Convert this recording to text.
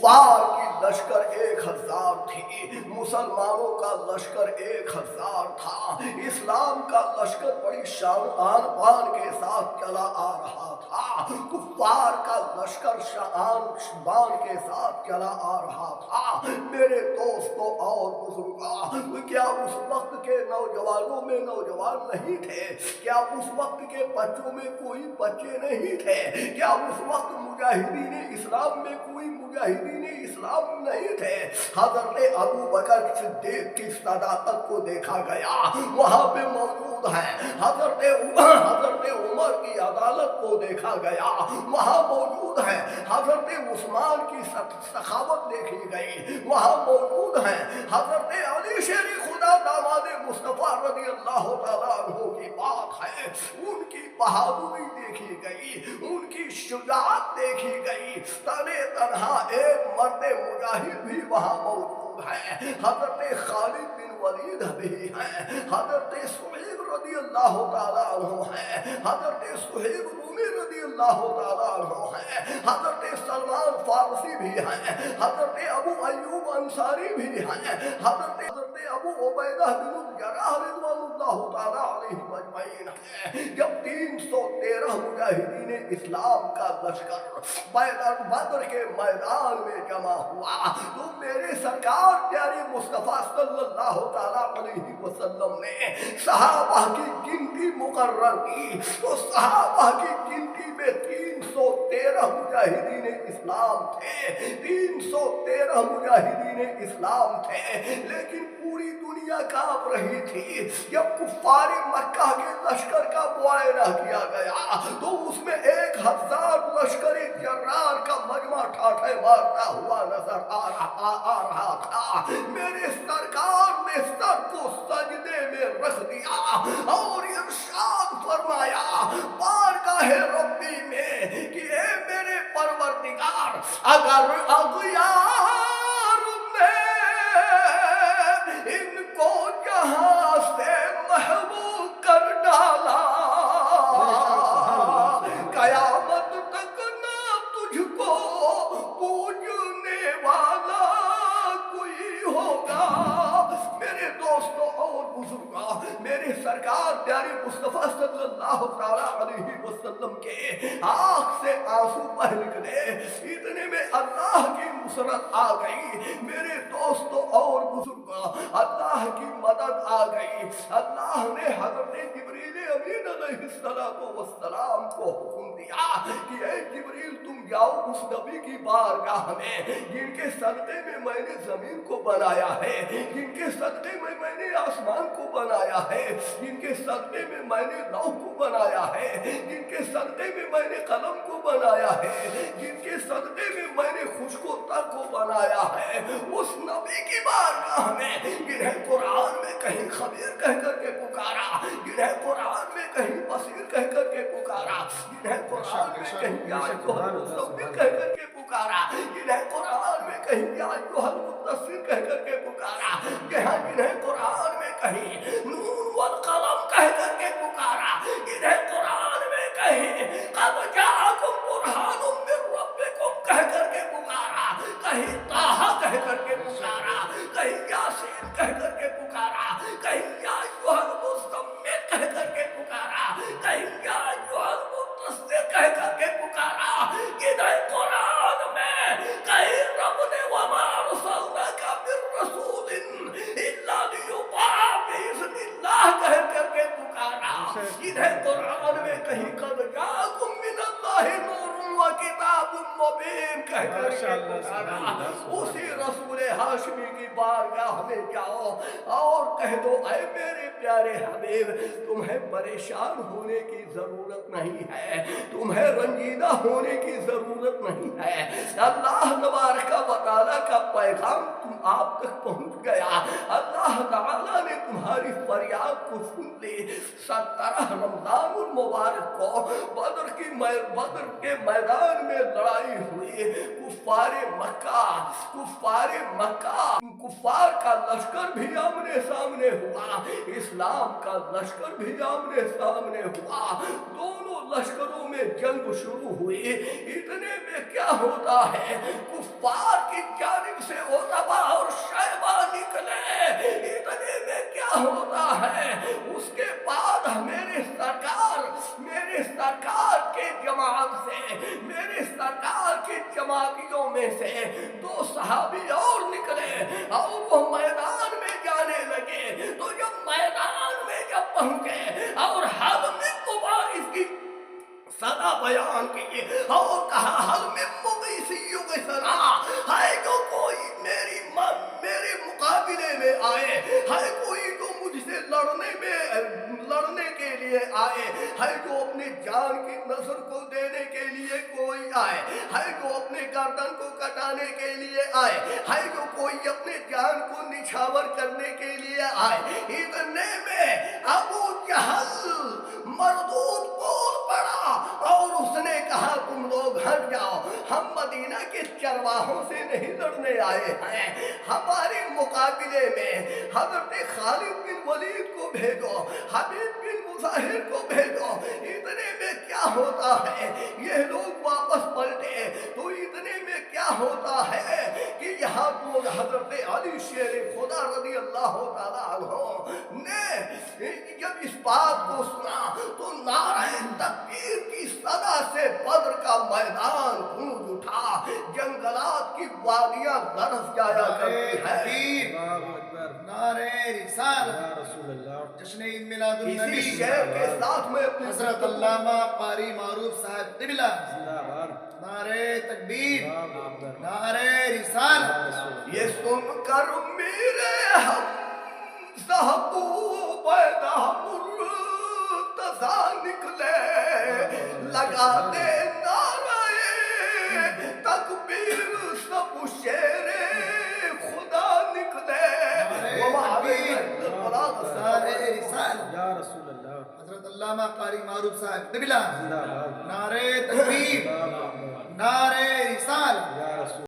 کفار کی لشکر 1000 تھی، مسلمانوں کا لشکر 1000 تھا، اسلام کا لشکر بڑی شان آن بان کے ساتھ چلا آ رہا تھا، کفار کا لشکر شان بان کے ساتھ چلا آ رہا تھا۔ میرے دوستوں اور بزرگوں، کیا اس وقت کے نوجوانوں میں نوجوان نہیں تھے؟ کیا اس وقت کے بچوں میں کوئی بچے نہیں تھے؟ کیا اس وقت مجاہدین اسلام میں کوئی مجاہدین اسلام نہیں تھے؟ حضرت ابو بکر صدیق کی صداقت کو دیکھا گیا، وہاں پہ موجود ہیں۔ حضرت عمر کی عدالت کو دیکھا گیا، وہاں موجود ہیں۔ حضرت عثمان کی سخاوت دیکھی گئی، وہاں موجود ہیں۔ حضرت علی شیر خدا داماد مصطفیٰ رضی اللہ تعالیٰ عنہ کی بات ہے، ان کی بہادری دیکھی گئی، ان کی شجاعت دیکھی گئی۔ تنے تنہا ایک مرد مجاہد بھی وہاں موجود ہے، حضرت خالد بن ولید بھی ہیں، حضرت سہیب رضی اللہ تعالیٰ عنہ ہیں، حضرت سہیب رومی رضی اللہ تعالیٰ عنہ ہیں، حضرت سلمان فارسی بھی ہیں، حضرت ابو ایوب انصاری بھی ہیں، حضرت ابو عبیدہ بن الجراح رضوان اللہ تعالیٰ علیہ مجمعین ہیں۔ جب 313 مجاہدین اسلام کا لشکر بدر کے میدان میں جمع ہوا تو میرے سرکار پیارے مصطفیٰ صلی اللہ تعالیٰ علیہ وسلم نے صحابہ کی گنتی مقرر کی، تو صحابہ کی گنتی میں 313 مجاہدین اسلام تھے، 313 مجاہدین اسلام تھے، لیکن پوری دنیا کانپ رہی تھی۔ جب کفار مکہ کے لشکر کا معائنہ کیا گیا تو اس میں 1000 لشکر جرار کا مجمع ٹھاٹھے مارتا ہوا نظر آ رہا تھا۔ میرے سرکار نے سر کو سجدے میں رکھ دیا اور ارشاد فرمایا بارگاہ ربی میں کہ اے میرے پروردگار، اگر اغیار نے ان کو جہاں سے محبوب کر ڈالا، قیامت تک نہ تجھ کو پوجنے والا کوئی ہوگا۔ میرے دوستوں اور بزرگوں، میرے سرکار پیارے مصطفیٰ صلی اللہ تعالیٰ علیہ وسلم کے آنکھ سے آنسو بہ نکلے، اتنے میں اللہ کی نصرت آ گئی۔ میرے دوستوں اور بزرگوں، اللہ کی مدد آ گئی۔ اللہ نے حضرت جبریل امین علیہ السلام کو حکم دیا کہ اے جبریل تم جاؤ اس نبی کی بارگاہ میں جن کے صدقے میں میں نے زمین کو بنایا ہے، جن کے صدقے میں میں نے آسمان کو بنایا ہے، جن کے صدقے میں میں نے لوح کو بنایا ہے، جن کے صدقے میں میں نے قلم کو بنایا ہے، جن کے صدقے میں میں نے خشک و تر کو بنایا ہے، اس نبی کی بارگاہ میں جنہیں قرآن میں کہیں خبیر کہہ کر کے پکارا، جنہیں قرآن میں کہیں بصیر کہہ کر کے پکارا، جنہیں قرآن میں کہیں یا ایھا المزمل کہہ کر کے پکارا، جنہیں قرآن میں کہیں یا ایھا المدثر کہہ کر کے پکارا، جنہیں قرآن میں کہیں نون والقلم کہہ کر کے پکارا، جنہیں قرآن میں کہیں قد جاءکم برہان من ربکم کہہ کر کے پکارا، کہیں طٰہٰ کہہ کر کے پکارا، کہیں یاسین کہہ کر کے پکارا، کہیں یا ایھا المزمل کہہ کر کے پکارا، کہیں یا ایھا المدثر کہہ کر کے پکارا، جنہیں قرآن میں کہیں رب نے وما ارسلناک من رسول الا لیطاع باذن اللہ کہہ کر کے پکارا، جنہیں قرآن میں کہیں قد جاءکم من اللہ نور وکتاب مبین کہہ کر کے پکارا، اسی رسول ہاشمی کی بارگاہ میں جاؤ اور کہہ دو اے میرے پیارے حبیب تمہیں پریشان ہونے کی ضرورت نہیں ہے، تمہیں رنجیدہ ہونے کی ضرورت نہیں ہے، اللہ تبارک و تعالیٰ کا پیغام آپ تک پہنچ گیا، اللہ تعالیٰ نے تمہاری فریاد کو سن لی۔ 17 رمضان المبارک کو بدر کے میدان میں لڑائی ہوئی، کفار مکہ کفار کا لشکر بھی آمنے سامنے ہوا، اسلام کا لشکر بھی آمنے سامنے ہوا، دونوں لشکروں میں جنگ شروع ہوئی۔ اتنے میں کیا ہوتا ہے، کفار کی جانب سے عتبہ اور شیبہ نکلے۔ اتنے میں کیا ہوتا ہے، اس کے بعد میرے سرکار کے جماعت سے، میرے سرکار کے جماعتیوں میں سے 2 صحابی اور نکلے اور وہ میدان میں جانے لگے۔ تو جب میدان میں جب پہنچے اور حل من مبارز کی صدا بیان کی اور کہا حل من مغیث یغیثنا، ہے جو کوئی میرے مقابلے میں آئے، ہے کوئی جو مجھ سے لڑنے کے لیے آئے، ہے جو اپنے جان کی نذر کو دینے کے لیے کوئی آئے، ہے جو اپنے گردن کو کٹانے کے لیے آئے، ہے جو کوئی اپنے جان کو نچھاور کرنے کے لیے آئے۔ اتنے میں ابو جہل مردود بول پڑا اور اس نے کہا تم لوگ ہٹ جاؤ، ہم مدینہ کے چرواہوں سے نہیں لڑنے آئے ہیں، ہمارے مقابلے میں حضرت خالد بن ولید کو بھیجو، حبیب بن مظاہر کو بھیجو۔ اتنے میں کیا ہوتا ہے، یہ لوگ واپس پلٹے تو اتنے میں کیا ہوتا ہے کہ یہاں تو حضرت علی شیر خدا رضی اللہ تعالیٰ عنہ نے جب اس بات کو سنا تو نعرہ تکبیر کی صدا سے بدر کا میدان گونج اٹھا، جنگلات کی وادیاں لرز جایا کرتی ہے۔ نعرہ رسالت، جشن عید میلاد النبی، اسی شعر کے ساتھ میں اپنے حضرت علامہ قاری معروف صاحب قبلہ، نعرہ تکبیر، نعرہ رسالت۔ یہ سن کر میرے ہم محبوب مرتضیٰ نکلے، لگاتے نعرہ تکبیر سب شیر خدا نکلے۔ نعرہ رسالت، حضرت علامہ قاری معروف صاحب قبلہ، نعرہ